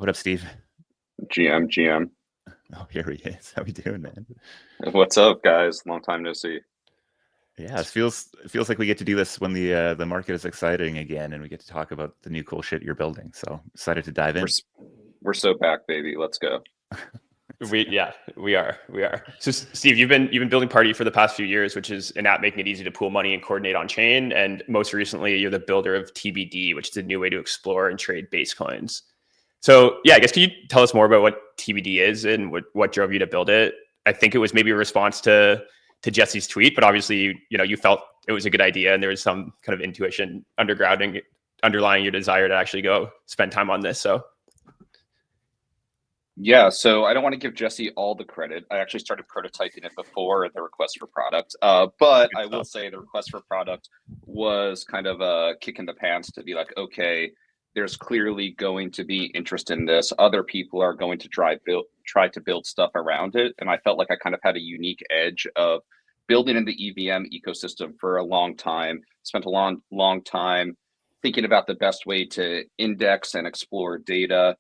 What up, Steve? GM. Oh, here he is. How we doing, man? What's up, guys? Long time no see. Yeah, it feels like we get to do this when the market is exciting again, and we get to talk about the new cool shit you're building. So excited to dive We're in. s- we're so back, baby. Let's go. We are. So Steve, you've been building Party for the past few years, which is an app making it easy to pool money and coordinate on chain. And most recently, you're the builder of TBD, which is a new way to explore and trade base coins. So yeah, I guess can you tell us more about what TBD is and what drove you to build it? I think it was maybe a response to Jesse's tweet, but obviously you felt it was a good idea and there was some kind of intuition underlying your desire to actually go spend time on this. So Yeah, so I don't want to give Jesse all the credit. I actually started prototyping it before the request for product. But Good I will stuff. say the request for product was kind of a kick in the pants to be like, okay, there's clearly going to be interest in this. Other people are going to try to build stuff around it. And I felt like I kind of had a unique edge of building in the EVM ecosystem for a long time, spent a long time thinking about the best way to index and explore data,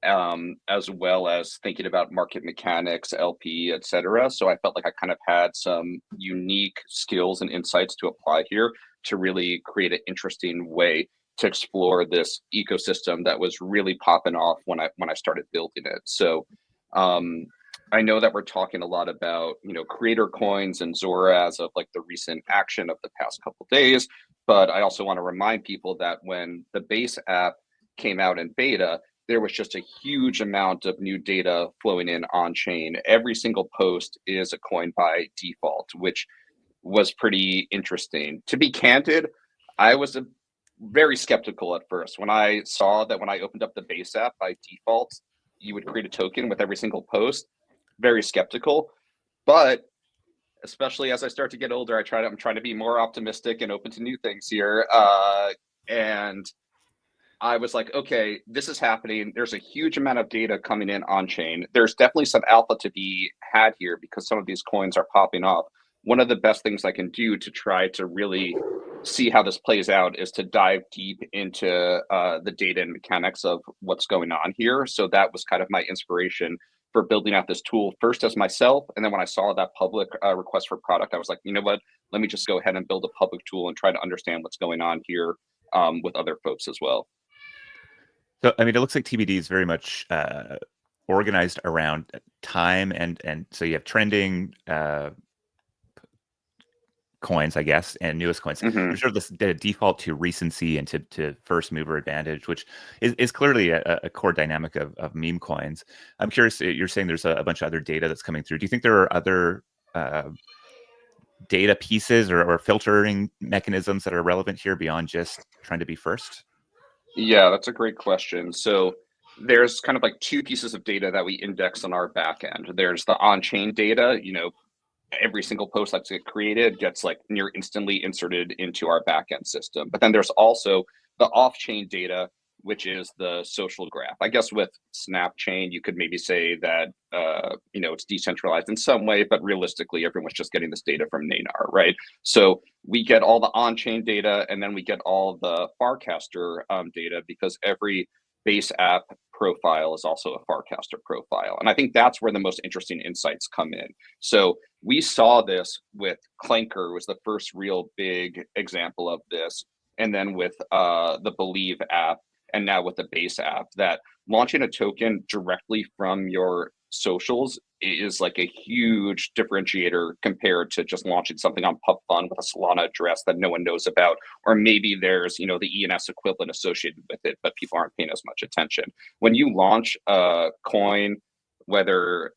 as well as thinking about market mechanics, LP, etc. So I felt like I kind of had some unique skills and insights to apply here to really create an interesting way to explore this ecosystem that was really popping off when I started building it. So um, I know that we're talking a lot about creator coins and Zora as of like the recent action of the past couple days, but I also want to remind people that when the base app came out in beta, there was just a huge amount of new data flowing in on chain. Every single post is a coin by default, which was pretty interesting. To be candid, I was very skeptical at first when I saw that when I opened up the base app by default, you would create a token with every single post. Very skeptical, but especially as I start to get older, I'm trying to be more optimistic and open to new things here. And I was like, okay, this is happening. There's a huge amount of data coming in on chain. There's definitely some alpha to be had here because some of these coins are popping off. One of the best things I can do to try to really see how this plays out is to dive deep into the data and mechanics of what's going on here. So that was kind of my inspiration for building out this tool first as myself. And then when I saw that public request for product, I was like, you know what? Let me just go ahead and build a public tool and try to understand what's going on here with other folks as well. So, I mean, it looks like TBD is very much organized around time, and so you have trending coins, I guess, and newest coins. Mm-hmm. There's sort of this default to recency and to first mover advantage, which is clearly a core dynamic of meme coins. I'm curious, you're saying there's a bunch of other data that's coming through. Do you think there are other data pieces or filtering mechanisms that are relevant here beyond just trying to be first? Yeah, that's a great question. So there's kind of like two pieces of data that we index on our back end. There's the on-chain data, every single post that's get created gets like near instantly inserted into our backend system. But then there's also the off-chain data, which is the social graph. I guess with Snap Chain, you could maybe say that it's decentralized in some way, but realistically, everyone's just getting this data from Nanar, right? So we get all the on-chain data, and then we get all the Farcaster data because every base app profile is also a Farcaster profile. And I think that's where the most interesting insights come in. So we saw this with Clanker was the first real big example of this. And then with the Believe app, and now with the base app, that launching a token directly from your socials is like a huge differentiator compared to just launching something on PubFund with a Solana address that no one knows about, or maybe there's the ENS equivalent associated with it, but people aren't paying as much attention. When you launch a coin, whether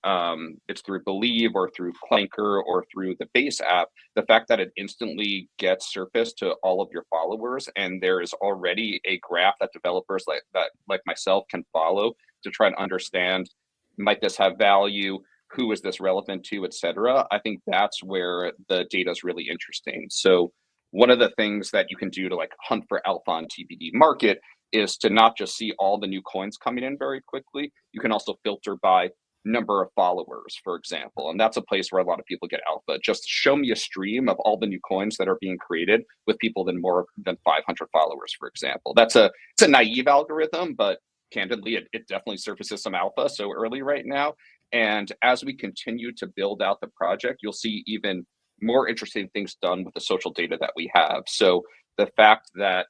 it's through Believe or through Clanker or through the base app, the fact that it instantly gets surfaced to all of your followers, and there is already a graph that developers like myself can follow to try and understand, might this have value, who is this relevant to, etc. I think that's where the data is really interesting. So one of the things that you can do to like hunt for alpha on TBD.Market is to not just see all the new coins coming in very quickly. You can also filter by number of followers, for example. And that's a place where a lot of people get alpha. Just show me a stream of all the new coins that are being created with people than more than 500 followers, for example. It's a naive algorithm, but candidly, it definitely surfaces some alpha so early right now. And as we continue to build out the project, you'll see even more interesting things done with the social data that we have. So the fact that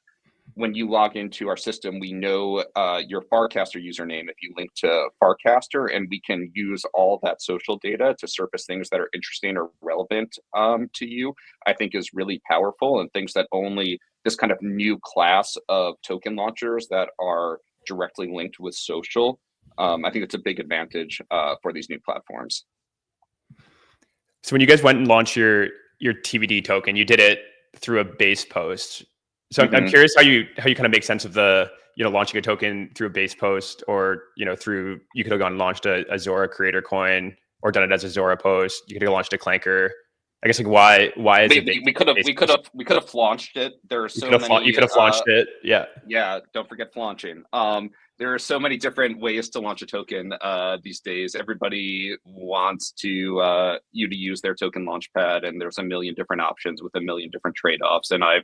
when you log into our system, we know your Farcaster username if you link to Farcaster, and we can use all that social data to surface things that are interesting or relevant to you, I think is really powerful, and things that only this kind of new class of token launchers that are directly linked with social. I think it's a big advantage for these new platforms. So when you guys went and launched your TBD token, you did it through a base post. So I'm curious how you kind of make sense of the, launching a token through a base post, or, through, you could have gone and launched a Zora creator coin, or done it as a Zora post. You could have launched a Clanker. I guess, like, why is it we could have launched it. There are so many. You could have launched it. Yeah. Yeah. Don't forget launching. There are so many different ways to launch a token these days. Everybody wants to you to use their token launchpad, and there's a million different options with a million different trade-offs. And I've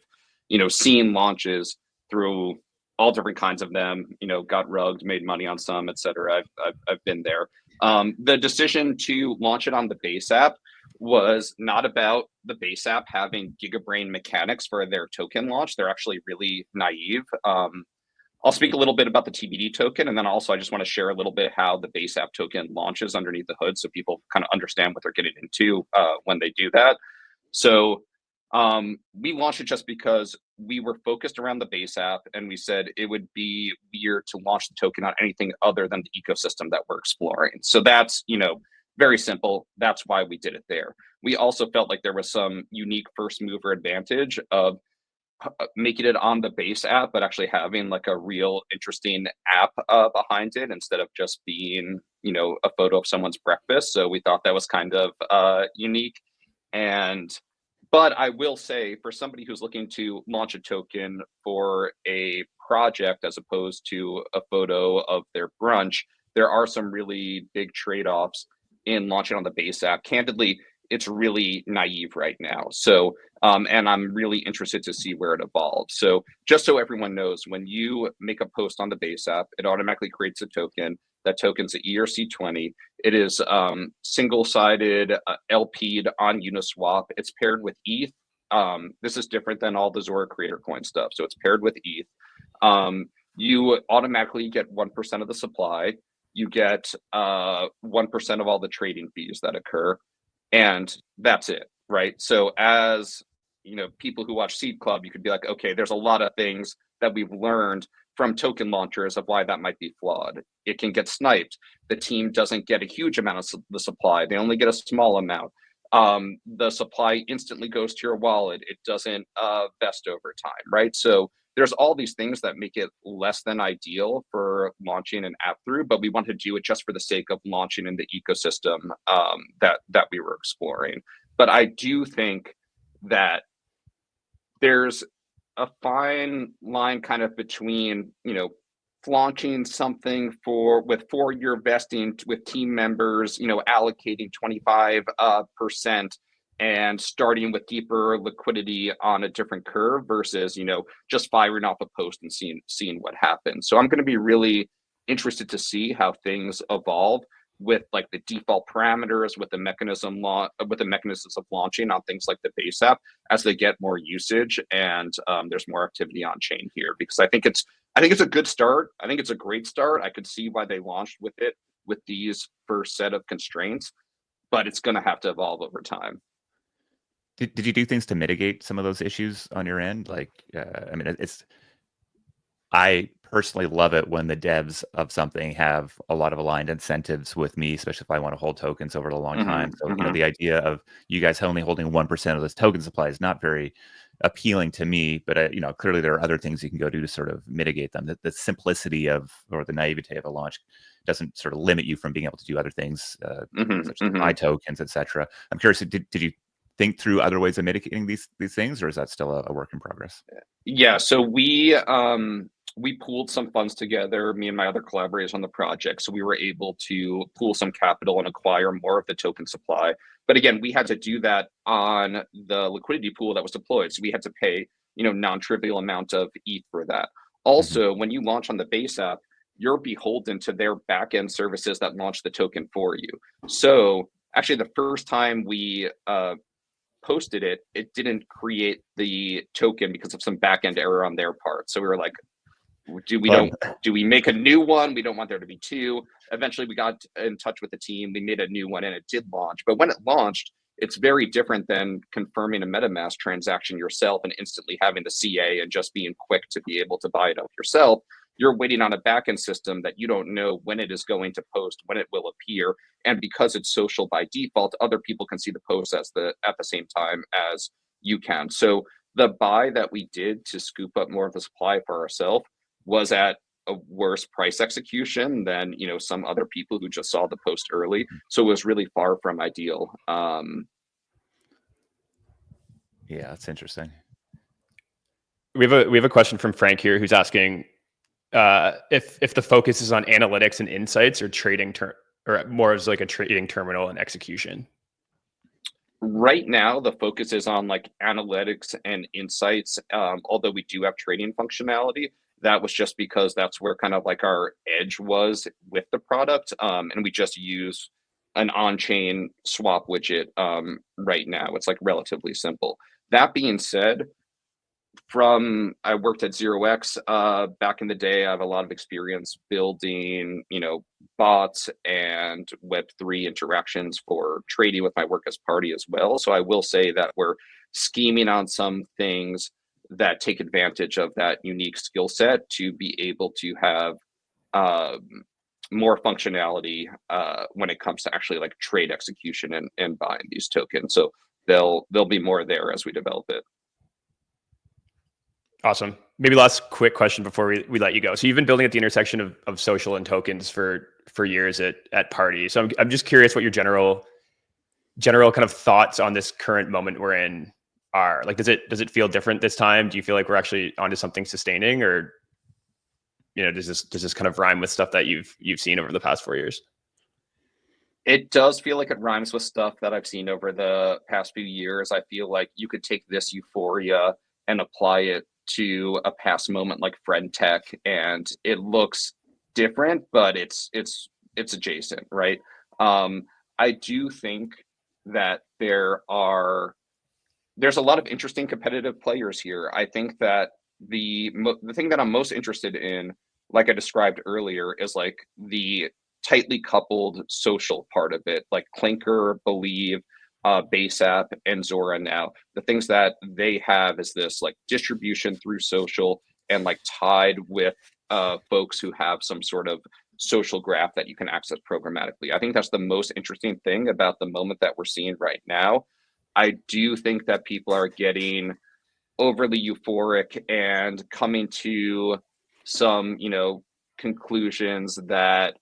seen launches through all different kinds of them. Got rugged, made money on some, etc. I've been there. The decision to launch it on the base app was not about the base app having gigabrain mechanics for their token launch. They're actually really naive. I'll speak a little bit about the TBD token, and then also I just want to share a little bit how the base app token launches underneath the hood, so people kind of understand what they're getting into when they do that. So we launched it just because we were focused around the base app, and we said it would be weird to launch the token on anything other than the ecosystem that we're exploring. So that's, very simple. That's why we did it there. We also felt like there was some unique first mover advantage of making it on the base app, but actually having like a real interesting app behind it instead of just being, a photo of someone's breakfast. So we thought that was kind of unique. But I will say, for somebody who's looking to launch a token for a project as opposed to a photo of their brunch, there are some really big trade-offs in launching on the base app. Candidly, it's really naive right now. So, and I'm really interested to see where it evolves. So just so everyone knows, when you make a post on the base app, it automatically creates a token. That token's an ERC20. It is single-sided, LP'd on Uniswap. It's paired with ETH. This is different than all the Zora Creator Coin stuff. So it's paired with ETH. You automatically get 1% of the supply. You get 1% of all the trading fees that occur. And that's it, right? So as people who watch Seed Club, you could be like, okay, there's a lot of things that we've learned from token launchers of why that might be flawed. It can get sniped. The team doesn't get a huge amount of the supply. They only get a small amount. The supply instantly goes to your wallet. It doesn't vest over time, right? So there's all these things that make it less than ideal for launching an app through, but we want to do it just for the sake of launching in the ecosystem that we were exploring. But I do think that there's a fine line kind of between, launching something with 4-year vesting with team members, allocating 25% and starting with deeper liquidity on a different curve versus, just firing off a post and seeing what happens. So I'm going to be really interested to see how things evolve with like the default parameters, with the mechanisms of launching on things like the base app as they get more usage and there's more activity on chain here, because I think it's a good start. I think it's a great start. I could see why they launched with it with these first set of constraints, but it's going to have to evolve over time. Did you do things to mitigate some of those issues on your end? Like, I personally love it when the devs of something have a lot of aligned incentives with me, especially if I want to hold tokens over a long time. So, the idea of you guys only holding 1% of this token supply is not very appealing to me, but clearly there are other things you can go do to sort of mitigate them. The simplicity or the naivete of a launch doesn't sort of limit you from being able to do other things, such as buy tokens, etc. I'm curious, did you think through other ways of mitigating these things, or is that still a work in progress? Yeah, so we pooled some funds together, me and my other collaborators on the project. So we were able to pool some capital and acquire more of the token supply. But again, we had to do that on the liquidity pool that was deployed. So we had to pay, non-trivial amount of ETH for that. Also, when you launch on the base app, you're beholden to their backend services that launch the token for you. So actually, the first time we posted it, it didn't create the token because of some backend error on their part. So we were like, do we make a new one? We don't want there to be two. Eventually we got in touch with the team. We made a new one and it did launch. But when it launched, it's very different than confirming a MetaMask transaction yourself and instantly having the CA and just being quick to be able to buy it up yourself. You're waiting on a backend system that you don't know when it is going to post, when it will appear. And because it's social by default, other people can see the post at the same time as you can. So the buy that we did to scoop up more of the supply for ourselves was at a worse price execution than some other people who just saw the post early. So it was really far from ideal. Yeah, that's interesting. We have a question from Frank here who's asking if the focus is on analytics and insights or trading or more as like a trading terminal and execution. Right now, the focus is on like analytics and insights. Although we do have trading functionality, that was just because that's where kind of like our edge was with the product. And we just use an on-chain swap widget right now. It's like relatively simple. That being said, I worked at 0x back in the day. I have a lot of experience building, bots and Web3 interactions for trading with my work as party as well. So I will say that we're scheming on some things that take advantage of that unique skill set to be able to have more functionality when it comes to actually like trade execution and buying these tokens. So there'll be more there as we develop it. Awesome. Maybe last quick question before we let you go. So you've been building at the intersection of social and tokens for years at Party. So I'm just curious what your general kind of thoughts on this current moment we're in are. Like, does it feel different this time? Do you feel like we're actually onto something sustaining, or does this kind of rhyme with stuff that you've seen over the past 4 years? It does feel like it rhymes with stuff that I've seen over the past few years. I feel like you could take this euphoria and apply it to a past moment like friend tech, and it looks different, but it's adjacent, right? I do think that there's a lot of interesting competitive players here. I think that the thing that I'm most interested in, like I described earlier, is like the tightly coupled social part of it, like Clinker, Believe, Base App, and Zora now. The things that they have is this like distribution through social and like tied with folks who have some sort of social graph that you can access programmatically. I think that's the most interesting thing about the moment that we're seeing right now. I do think that people are getting overly euphoric and coming to some, conclusions that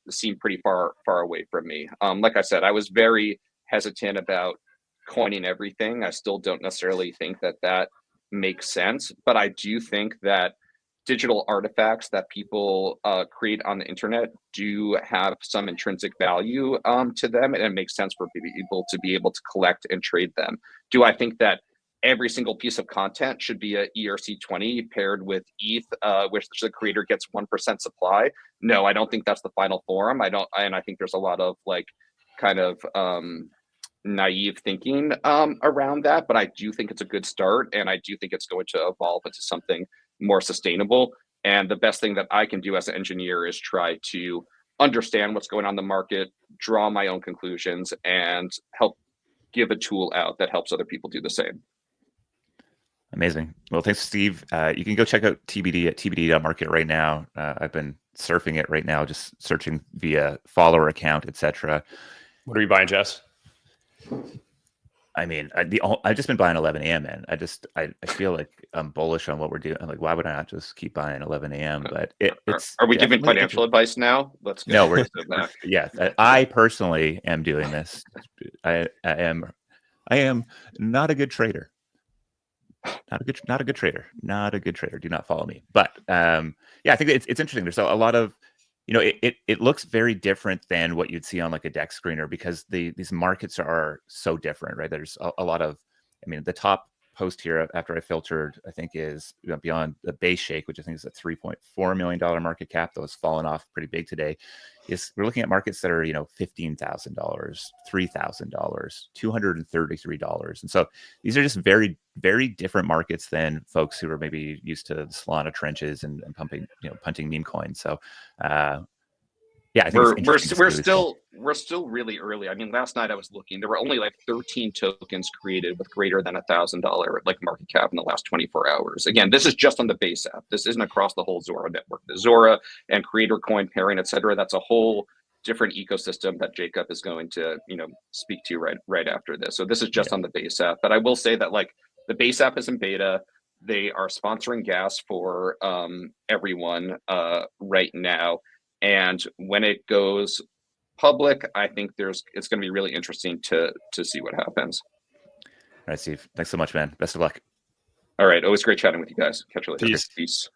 seem pretty far away from me. Like I said, I was very hesitant about coining everything. I still don't necessarily think that makes sense, but I do think that digital artifacts that people create on the internet do have some intrinsic value to them, and it makes sense for people to be able to collect and trade them. Do I think that every single piece of content should be a ERC20 paired with ETH, which the creator gets 1% supply? No, I don't think that's the final form. I think there's a lot of like kind of naive thinking around that, but I do think it's a good start, and I do think it's going to evolve into something more sustainable. And the best thing that I can do as an engineer is try to understand what's going on in the market, draw my own conclusions, and help give a tool out that helps other people do the same. Amazing. Well, thanks, Steve. You can go check out TBD at TBD.Market right now. I've been surfing it right now, just searching via follower account, etc. What are you buying, Jess? I mean, I've just been buying 11 a.m. man. I feel like I'm bullish on what we're doing. I'm like, why would I not just keep buying 11 a.m.? But it's are we giving financial advice now? Let's go. No, we're yeah. I personally am doing this. I am not a good trader. Not a good trader. Not a good trader. Do not follow me. But yeah, I think it's interesting. There's a lot of, it looks very different than what you'd see on like a deck screener, because these markets are so different, right? There's a lot of, the top post here after I filtered, I think is beyond the base shake, which I think is a $3.4 million market cap that was falling off pretty big today. Is we're looking at markets that are, $15,000, $3,000, $233. And so these are just very, very different markets than folks who are maybe used to the Solana trenches and pumping, punting meme coins. So, yeah, I think it's interesting to see we're still really early. I mean, last night I was looking, there were only like 13 tokens created with greater than $1,000 like market cap in the last 24 hours. Again, this is just on the base app. This isn't across the whole Zora network. The Zora and creator coin pairing, etc. That's a whole different ecosystem that Jacob is going to, speak to right after this. So this is just on the base app. But I will say that like the base app is in beta. They are sponsoring gas for everyone right now. And when it goes public, I think it's going to be really interesting to see what happens. All right, Steve. Thanks so much, man. Best of luck. All right. Always great chatting with you guys. Catch you later. Peace. Peace.